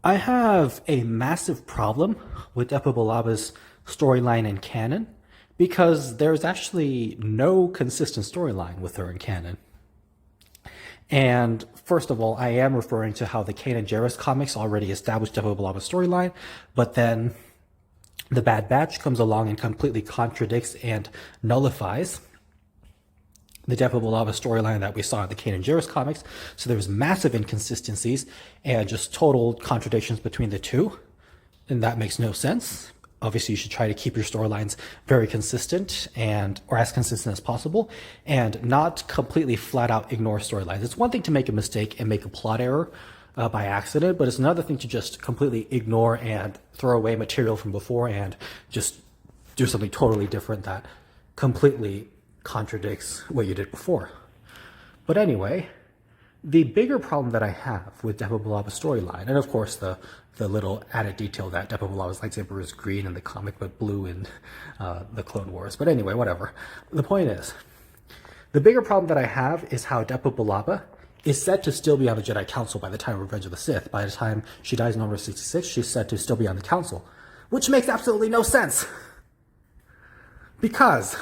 I have a massive problem with Depa Bilaba's storyline in canon because there's actually no consistent storyline with her in canon. And first of all, I am referring to how the Canon Jarrus comics already established Depa Bilaba's storyline, but then the Bad Batch comes along and completely contradicts and nullifies the Depa Billaba storyline that we saw in the Canon Jarrus comics. So there's massive inconsistencies and just total contradictions between the two. And that makes no sense. Obviously, you should try to keep your storylines very consistent or as consistent as possible and not completely flat out ignore storylines. It's one thing to make a mistake and make a plot error by accident, but it's another thing to just completely ignore and throw away material from before and just do something totally different that completely contradicts what you did before. But anyway, the bigger problem that I have with Depa Bilaba's storyline, and of course the little added detail that Depa Bilaba's lightsaber is green in the comic but blue in the Clone Wars. But anyway, whatever. The point is, the bigger problem that I have is how Depa Billaba is said to still be on the Jedi Council by the time of Revenge of the Sith. By the time she dies in Order 66, she's said to still be on the Council, which makes absolutely no sense. Because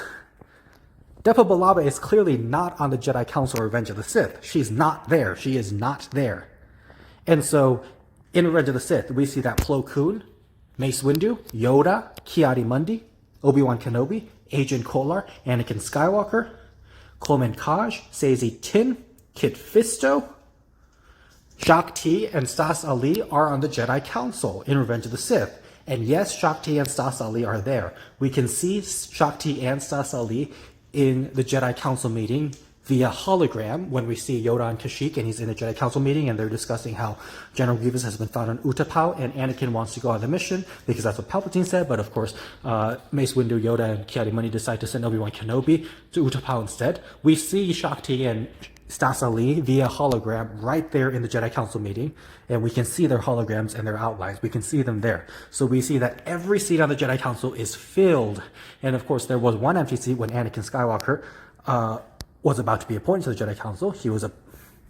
Depa Billaba is clearly not on the Jedi Council or Revenge of the Sith. She's not there. She is not there. And so, in Revenge of the Sith, we see that Plo Koon, Mace Windu, Yoda, Ki-Adi-Mundi, Obi-Wan Kenobi, Agent Kolar, Anakin Skywalker, Coleman Kaj, Sazy Tin, Kit Fisto, Shaak Ti, and Stas Ali are on the Jedi Council in Revenge of the Sith. And yes, Shaak Ti and Stas Ali are there. We can see Shaak Ti and Stas Ali in the Jedi Council meeting via hologram when we see Yoda and Kashyyyk and he's in the Jedi Council meeting and they're discussing how General Grievous has been found on Utapau and Anakin wants to go on the mission because that's what Palpatine said, but of course Mace Windu, Yoda, and Ki-Adi-Mundi decide to send Obi-Wan Kenobi to Utapau instead. We see Shaak Ti and Stas Ali via hologram right there in the Jedi Council meeting, and we can see their holograms and their outlines. We can see them there. So we see that every seat on the Jedi Council is filled. And of course, there was one empty seat when Anakin Skywalker was about to be appointed to the Jedi Council.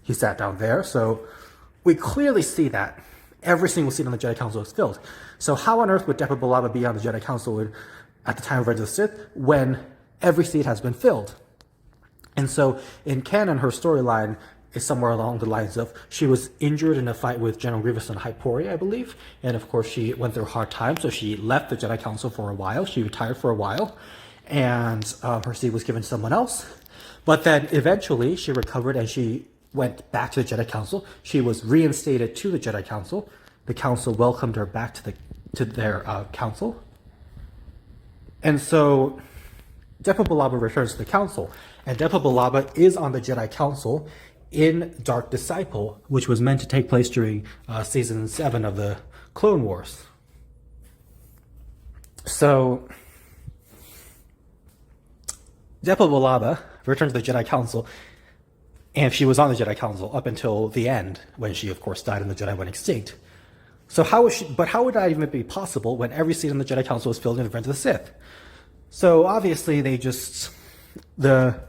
He sat down there. So we clearly see that every single seat on the Jedi Council is filled. So how on earth would Depa Billaba be on the Jedi Council at the time of Revenge of the Sith when every seat has been filled? And so in canon, her storyline is somewhere along the lines of she was injured in a fight with General Grievous on Hyporia, I believe. And of course, she went through a hard time. So she left the Jedi Council for a while. She retired for a while. And her seat was given to someone else. But then eventually she recovered and she went back to the Jedi Council. She was reinstated to the Jedi Council. The Council welcomed her back to their council. And so Depa Billaba returns to the Council. And Depa Billaba is on the Jedi Council in Dark Disciple, which was meant to take place during Season 7 of the Clone Wars. So, Depa Billaba returned to the Jedi Council, and she was on the Jedi Council up until the end, when she, of course, died and the Jedi went extinct. So how would that even be possible when every seat on the Jedi Council was filled in Revenge of the Sith? So obviously the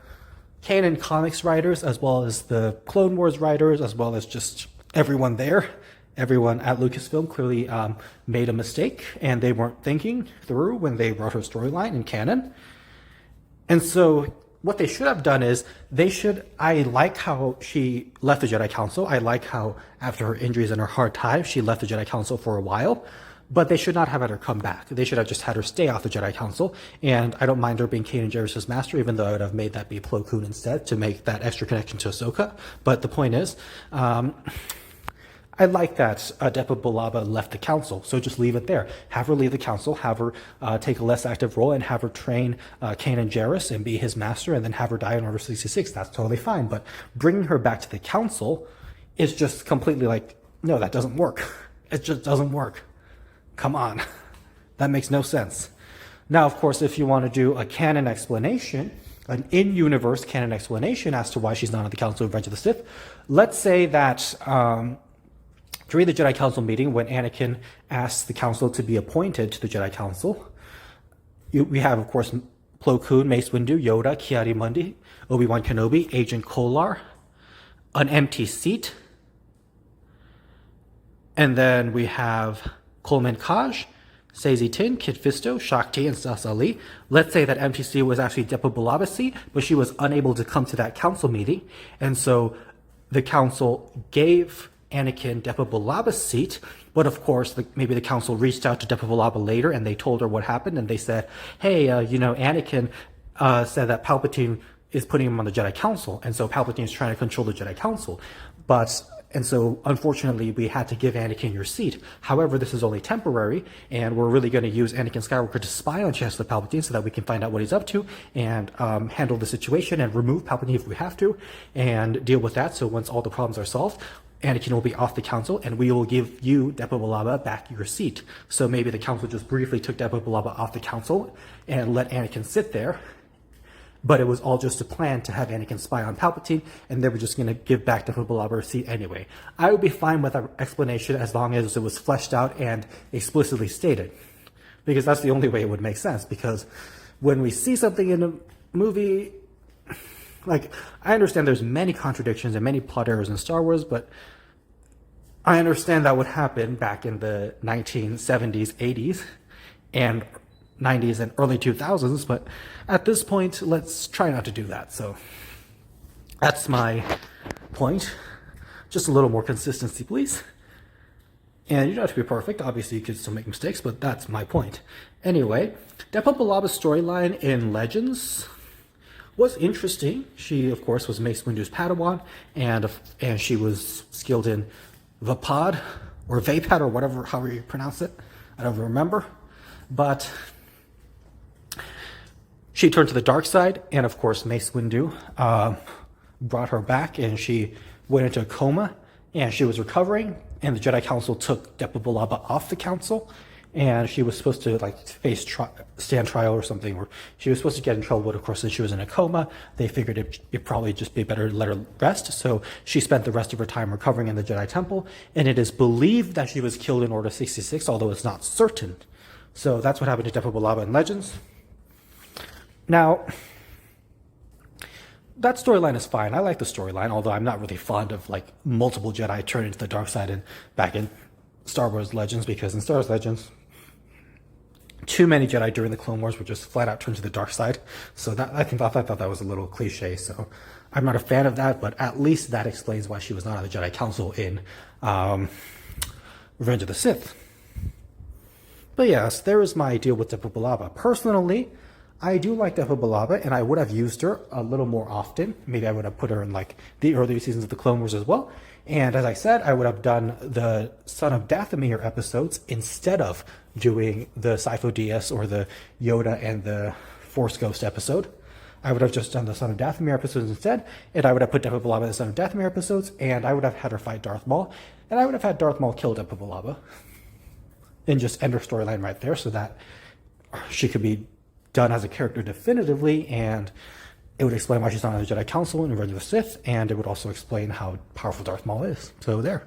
Canon comics writers, as well as the Clone Wars writers, as well as just everyone there, everyone at Lucasfilm clearly made a mistake, and they weren't thinking through when they wrote her storyline in canon. And so what they should have done is I like how she left the Jedi Council. I like how after her injuries and her hard time, she left the Jedi Council for a while. But they should not have had her come back. They should have just had her stay off the Jedi Council. And I don't mind her being Kanan Jarrus' master, even though I would have made that be Plo Koon instead to make that extra connection to Ahsoka. But the point is, I like that Depa Billaba left the Council. So just leave it there. Have her leave the Council, have her take a less active role, and have her train Kanan Jarrus and be his master, and then have her die in Order 66. That's totally fine. But bringing her back to the Council is just completely like, no, that doesn't work. It just doesn't work. Come on. That makes no sense. Now, of course, if you want to do a canon explanation, an in-universe canon explanation as to why she's not on the Council of Revenge of the Sith, let's say that during the Jedi Council meeting, when Anakin asks the Council to be appointed to the Jedi Council, we have, of course, Plo Koon, Mace Windu, Yoda, Ki-Adi-Mundi, Obi-Wan Kenobi, Agent Kolar, an empty seat, And then we have Coleman Kaj, Sazy Tin, Kit Fisto, Shakti, and Sas Ali. Let's say that MTC was actually Depa Bilaba's seat, but she was unable to come to that council meeting. And so the council gave Anakin Depa Bilaba's seat, but of course, maybe the council reached out to Depa Bilaba later and they told her what happened, and they said, hey, Anakin said that Palpatine is putting him on the Jedi Council, and so Palpatine is trying to control the Jedi Council. And so, unfortunately, we had to give Anakin your seat. However, this is only temporary, and we're really going to use Anakin Skywalker to spy on Chancellor Palpatine so that we can find out what he's up to and handle the situation and remove Palpatine if we have to and deal with that. So once all the problems are solved, Anakin will be off the council, and we will give you, Depa Bilaba, back your seat. So maybe the council just briefly took Depa Bilaba off the council and let Anakin sit there. But it was all just a plan to have Anakin spy on Palpatine, and they were just going to give back Depa Bilaba her seat anyway. I would be fine with that explanation as long as it was fleshed out and explicitly stated. Because that's the only way it would make sense. Because when we see something in a movie, like, I understand there's many contradictions and many plot errors in Star Wars, but I understand that would happen back in the 1970s, 80s, and 90s and early 2000s, but at this point, let's try not to do that. So that's my point. Just a little more consistency, please. And you don't have to be perfect. Obviously, you could still make mistakes, but that's my point. Anyway, Depa Bilaba's storyline in Legends was interesting. She, of course, was Mace Windu's Padawan, and she was skilled in Vapad, or Vapad, or whatever, however you pronounce it. I don't remember. But she turned to the dark side, and of course, Mace Windu brought her back, and she went into a coma, and she was recovering, and the Jedi Council took Depa Bilaba off the council, and she was supposed to stand trial or something, or she was supposed to get in trouble, but of course, since she was in a coma, they figured it'd probably just be better to let her rest, so she spent the rest of her time recovering in the Jedi Temple, and it is believed that she was killed in Order 66, although it's not certain. So that's what happened to Depa Bilaba in Legends. Now, that storyline is fine. I like the storyline, although I'm not really fond of multiple Jedi turning to the dark side and back in Star Wars Legends, because in Star Wars Legends, too many Jedi during the Clone Wars were just flat out turned to the dark side. So I thought that was a little cliche. So I'm not a fan of that, but at least that explains why she was not on the Jedi Council in Revenge of the Sith. But yes, there is my deal with Depa Bilaba. Personally, I do like Depa Bilaba, and I would have used her a little more often. Maybe I would have put her in the earlier seasons of the Clone Wars as well. And as I said, I would have done the Son of Dathomir episodes instead of doing the Sifo Dyas or the Yoda and the Force Ghost episode. I would have just done the Son of Dathomir episodes instead, and I would have put Depa Bilaba in the Son of Dathomir episodes, and I would have had her fight Darth Maul, and I would have had Darth Maul kill Depa Bilaba. And just end her storyline right there so that she could be done as a character definitively, and it would explain why she's not on the Jedi Council in Revenge of the Sith, and it would also explain how powerful Darth Maul is. So there.